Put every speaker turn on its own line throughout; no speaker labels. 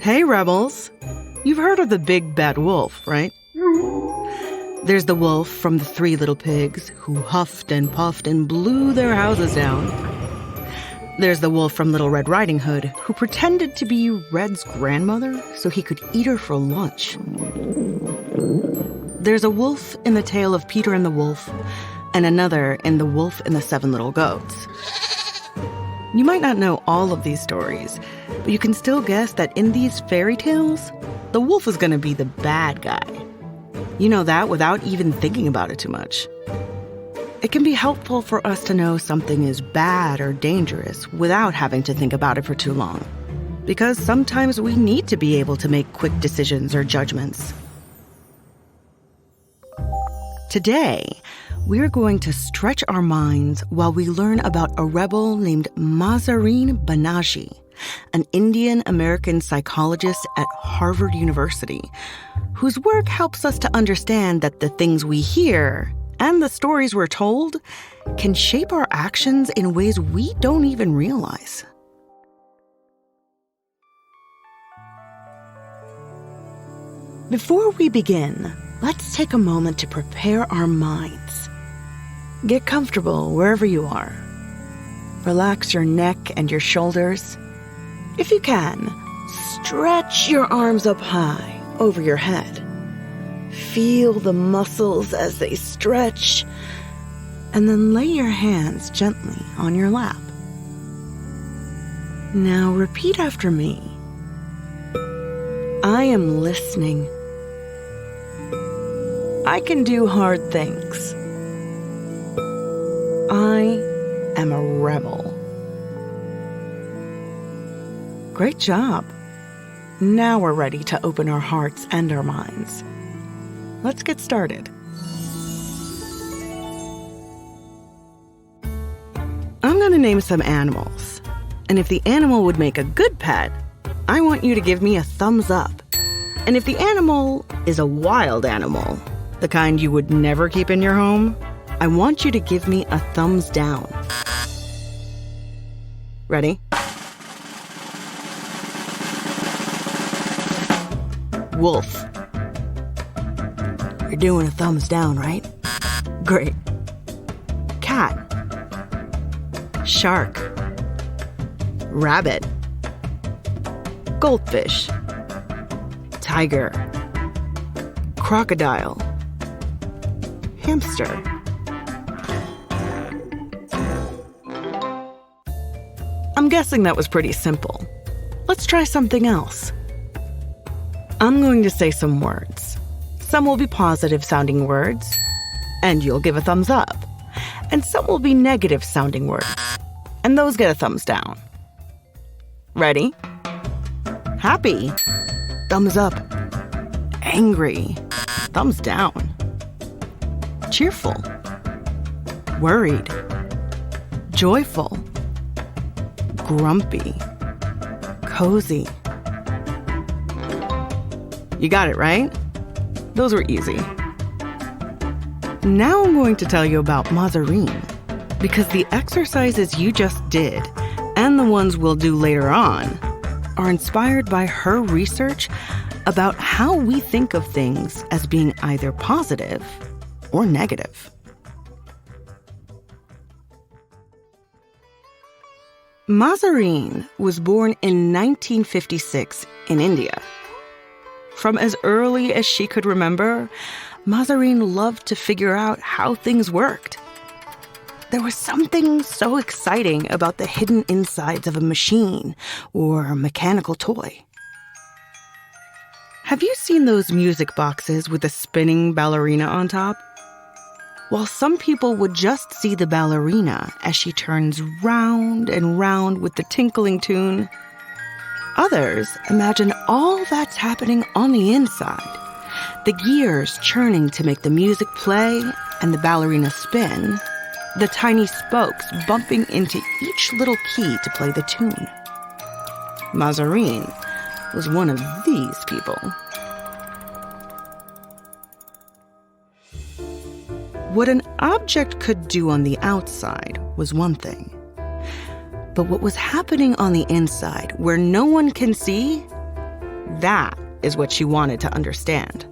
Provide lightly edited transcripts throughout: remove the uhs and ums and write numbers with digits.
Hey, rebels. You've heard of the big bad wolf, right? There's the wolf from the Three Little Pigs who huffed and puffed and blew their houses down. There's the wolf from Little Red Riding Hood who pretended to be Red's grandmother so he could eat her for lunch. There's a wolf in the tale of Peter and the Wolf, and another in The Wolf and the Seven Little Goats. You might not know all of these stories, but you can still guess that in these fairy tales, the wolf is going to be the bad guy. You know that without even thinking about it too much. It can be helpful for us to know something is bad or dangerous without having to think about it for too long. Because sometimes we need to be able to make quick decisions or judgments. Today, we're going to stretch our minds while we learn about a rebel named Mahzarin Banaji, an Indian-American psychologist at Harvard University, whose work helps us to understand that the things we hear and the stories we're told can shape our actions in ways we don't even realize. Before we begin, let's take a moment to prepare our minds. Get comfortable wherever you are. Relax your neck and your shoulders. If you can, stretch your arms up high over your head. Feel the muscles as they stretch, and then lay your hands gently on your lap. Now repeat after me. I am listening. I can do hard things. I am a rebel. Great job. Now we're ready to open our hearts and our minds. Let's get started. I'm going to name some animals. And if the animal would make a good pet, I want you to give me a thumbs up. And if the animal is a wild animal, the kind you would never keep in your home, I want you to give me a thumbs down. Ready? Wolf. You're doing a thumbs down, right? Great. Cat. Shark. Rabbit. Goldfish. Tiger. Crocodile. Hamster. I'm guessing that was pretty simple. Let's try something else. I'm going to say some words. Some will be positive-sounding words, and you'll give a thumbs up. And some will be negative-sounding words, and those get a thumbs down. Ready? Happy. Thumbs up. Angry. Thumbs down. Cheerful. Worried. Joyful. Grumpy. Cozy. You got it, right? Those were easy. Now I'm going to tell you about Mahzarin, because the exercises you just did, and the ones we'll do later on, are inspired by her research about how we think of things as being either positive or negative. Mahzarin was born in 1956 in India. From as early as she could remember, Mahzarin loved to figure out how things worked. There was something so exciting about the hidden insides of a machine or a mechanical toy. Have you seen those music boxes with a spinning ballerina on top? Well, some people would just see the ballerina as she turns round and round with the tinkling tune. Others imagine all that's happening on the inside. The gears churning to make the music play and the ballerina spin. The tiny spokes bumping into each little key to play the tune. Mahzarin was one of these people. What an object could do on the outside was one thing. But what was happening on the inside, where no one can see, That is what she wanted to understand.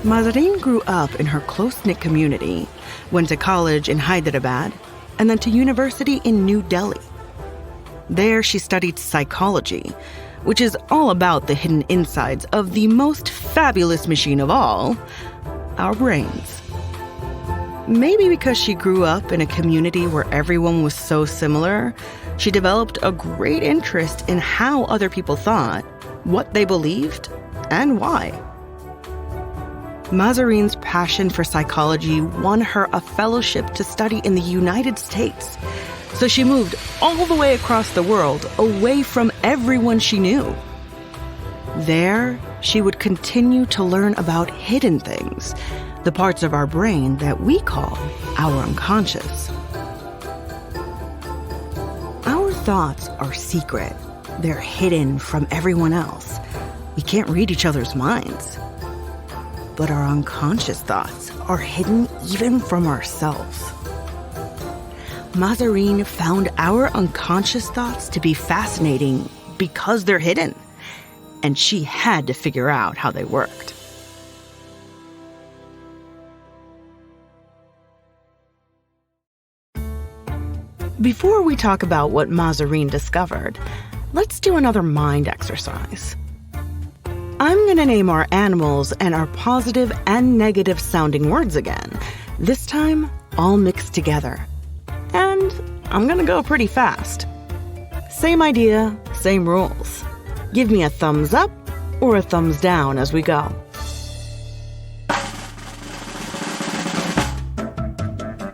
Mahzarin grew up in her close-knit community, went to college in Hyderabad, and then to university in New Delhi. There, she studied psychology, which is all about the hidden insides of the most fabulous machine of all, our brains. Maybe because she grew up in a community where everyone was so similar, she developed a great interest in how other people thought, what they believed, and why. Mahzarin's passion for psychology won her a fellowship to study in the United States, so she moved all the way across the world, away from everyone she knew. There, she would continue to learn about hidden things, the parts of our brain that we call our unconscious. Our thoughts are secret. They're hidden from everyone else. We can't read each other's minds. But our unconscious thoughts are hidden even from ourselves. Mahzarin found our unconscious thoughts to be fascinating because they're hidden, and she had to figure out how they worked. Before we talk about what Mahzarin discovered, let's do another mind exercise. I'm going to name our animals and our positive and negative sounding words again, this time all mixed together. And I'm going to go pretty fast. Same idea, same rules. Give me a thumbs up or a thumbs down as we go.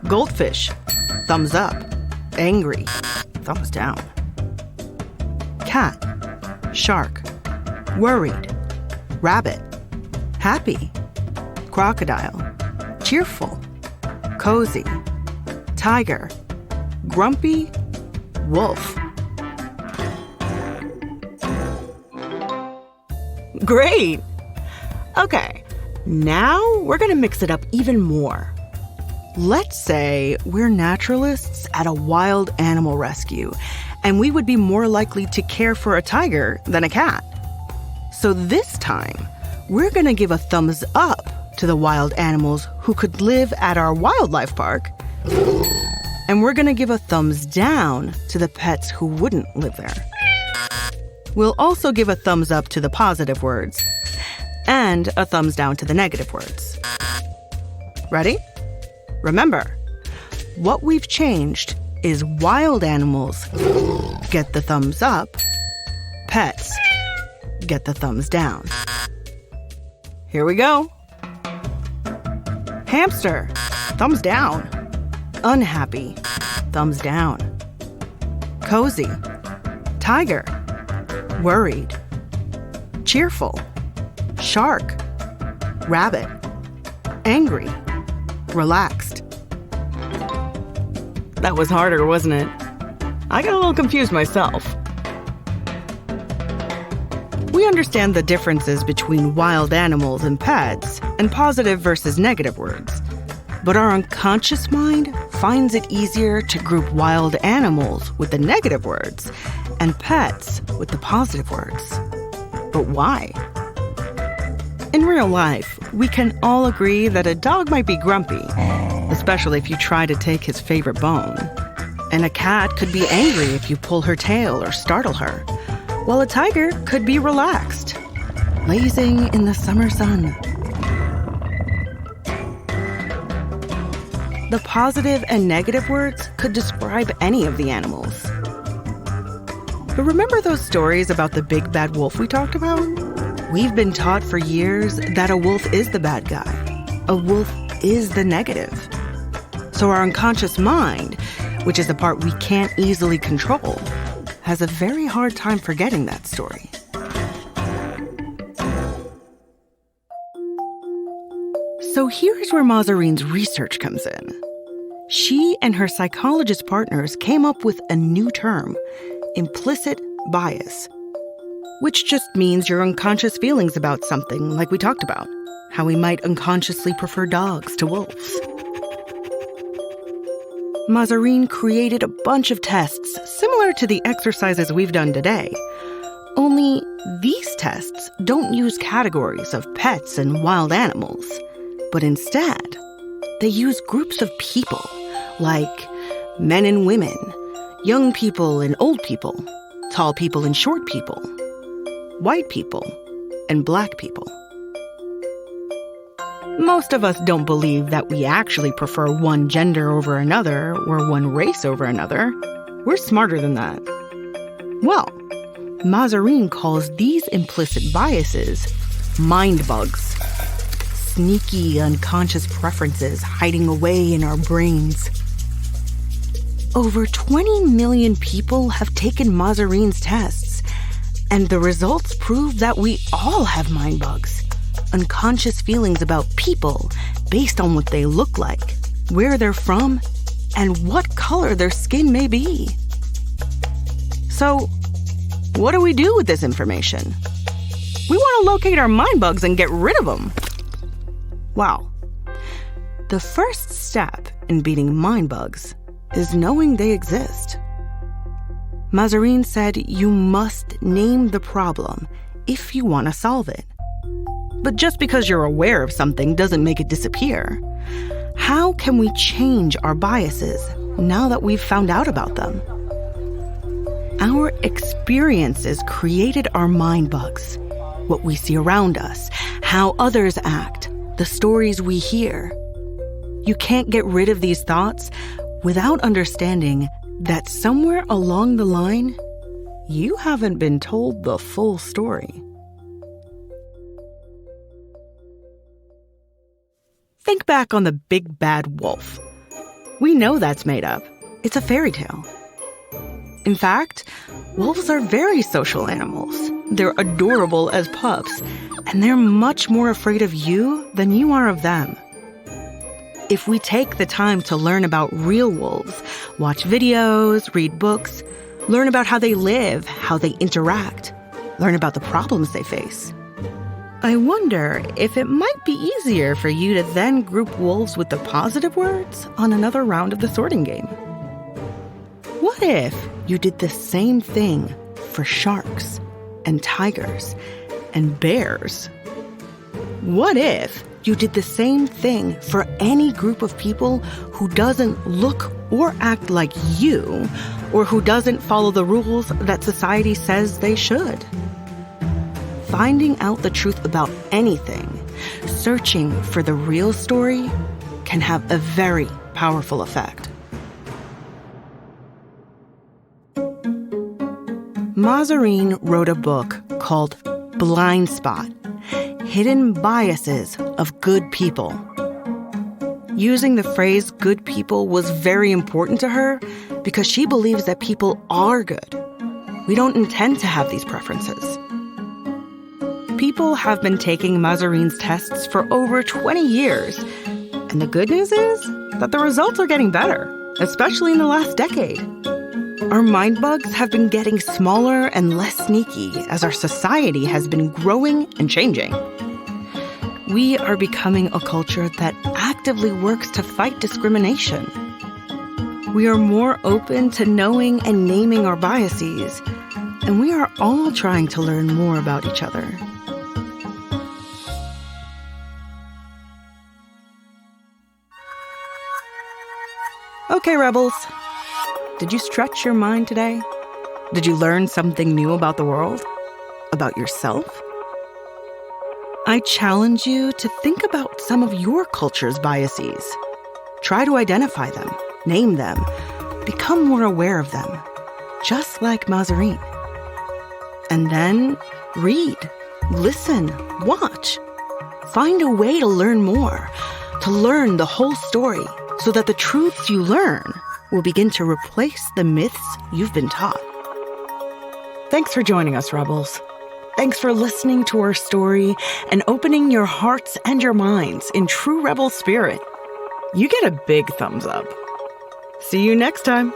Goldfish, thumbs up. Angry, thumbs down. Cat, shark, worried. Rabbit, happy. Crocodile, cheerful. Cozy, tiger. Grumpy, wolf. Great! Okay, now we're gonna mix it up even more. Let's say we're naturalists at a wild animal rescue, and we would be more likely to care for a tiger than a cat. So this time, we're going to give a thumbs up to the wild animals who could live at our wildlife park, and we're going to give a thumbs down to the pets who wouldn't live there. We'll also give a thumbs up to the positive words and a thumbs down to the negative words. Ready? Remember, what we've changed is wild animals get the thumbs up, pets get the thumbs down. Here we go. Hamster, thumbs down. Unhappy, thumbs down. Cozy, tiger, worried. Cheerful, shark, rabbit. Angry, relaxed. That was harder, wasn't it? I got a little confused myself. We understand the differences between wild animals and pets and positive versus negative words. But our unconscious mind finds it easier to group wild animals with the negative words and pets with the positive words. But why? In real life, we can all agree that a dog might be grumpy, especially if you try to take his favorite bone. And a cat could be angry if you pull her tail or startle her, while a tiger could be relaxed, lazing in the summer sun. The positive and negative words could describe any of the animals. But remember those stories about the big bad wolf we talked about? We've been taught for years that a wolf is the bad guy. A wolf is the negative. So our unconscious mind, which is the part we can't easily control, has a very hard time forgetting that story. So here's where Mahzarin's research comes in. She and her psychologist partners came up with a new term, implicit bias, which just means your unconscious feelings about something like we talked about, how we might unconsciously prefer dogs to wolves. Mahzarin created a bunch of tests similar to the exercises we've done today, Only these tests don't use categories of pets and wild animals, but instead, they use groups of people, like men and women, young people and old people, tall people and short people, white people and black people. Most of us don't believe that we actually prefer one gender over another or one race over another. We're smarter than that. Well, Mazarine calls these implicit biases mindbugs. Sneaky, unconscious preferences hiding away in our brains. Over 20 million people have taken Mazarine's tests, and the results prove that we all have mindbugs. Unconscious feelings about people based on what they look like, where they're from, and what color their skin may be. So, what do we do with this information? We want to locate our mindbugs and get rid of them. Wow. The first step in beating mindbugs is knowing they exist. Mazarine said you must name the problem if you want to solve it. But just because you're aware of something doesn't make it disappear. How can we change our biases now that we've found out about them? Our experiences created our mindbugs. What we see around us, how others act, the stories we hear. You can't get rid of these thoughts without understanding that somewhere along the line, you haven't been told the full story. Think back on the big bad wolf. We know that's made up. It's a fairy tale. In fact, wolves are very social animals. They're adorable as pups, and they're much more afraid of you than you are of them. If we take the time to learn about real wolves, watch videos, read books, learn about how they live, how they interact, learn about the problems they face, I wonder if it might be easier for you to then group wolves with the positive words on another round of the sorting game. What if you did the same thing for sharks and tigers and bears? What if you did the same thing for any group of people who doesn't look or act like you, or who doesn't follow the rules that society says they should? Finding out the truth about anything, searching for the real story, can have a very powerful effect. Mazarine wrote a book called Blind Spot: Hidden Biases of Good People. Using the phrase good people was very important to her because she believes that people are good. We don't intend to have these preferences. People have been taking Mazarine's tests for over 20 years, and the good news is that the results are getting better, especially in the last decade. Our mindbugs have been getting smaller and less sneaky as our society has been growing and changing. We are becoming a culture that actively works to fight discrimination. We are more open to knowing and naming our biases, and we are all trying to learn more about each other. Okay, Rebels. Did you stretch your mind today? Did you learn something new about the world? About yourself? I challenge you to think about some of your culture's biases. Try to identify them, name them, become more aware of them, just like Mazarine. And then read, listen, watch. Find a way to learn more, to learn the whole story, so that the truths you learn will begin to replace the myths you've been taught. Thanks for joining us, Rebels. Thanks for listening to our story and opening your hearts and your minds in true Rebel spirit. You get a big thumbs up. See you next time.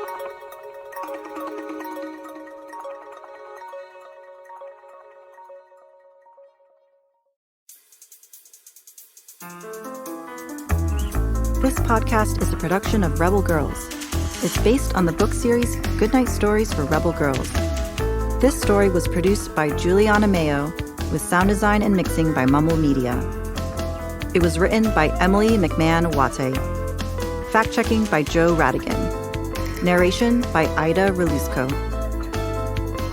This podcast is a production of Rebel Girls. It's based on the book series Goodnight Stories for Rebel Girls. This story was produced by Giuliana Mayo, with sound design and mixing by Mumble Media. It was written by Emily McMahon-Wattez. Fact-checking by Joe Rhatigan. Narration by Aida Reluzco.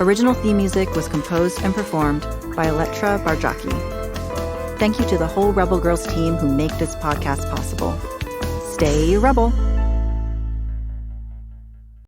Original theme music was composed and performed by Elettra Bargiacchi. Thank you to the whole Rebel Girls team who make this podcast possible. Stay Rebel!